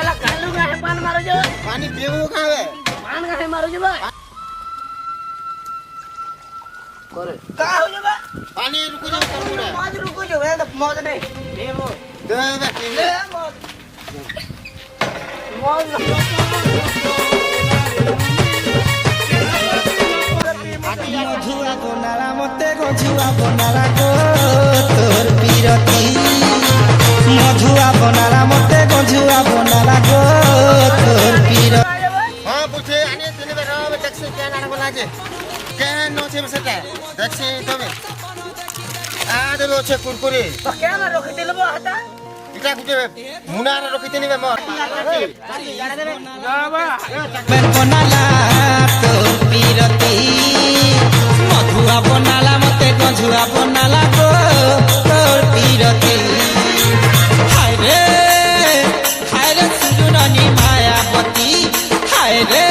बेला कालू काहे पान मारो जो पानी पीबू काहे पान काहे मारो जो बा करे का हो जो बा पानी रुको जो करबू रे मौज रुको जो है मौज नहीं ले मौज दे दे ले मौज मौज मधुआ बनाला मते गझुआ बनाला गो तोर पीरती मधुआ बनाला मते गझुआ बनाला गो तोर पीरती हां पूछे आने तने बेरा टैक्सी क्या नाना बोला जे क्या नो छे बसता टैक्सी तबे आ देबो छे कुरकुरे तो क्या ना रखी दिलबो हता इटा गुटे मुनार रखितेनी बे मोर बेन बनाला तोर पीरती मधुआ बनाला मते गझुआ बनाला गो तोर पीरती हाय रे सुजुननी मायावती हाय रे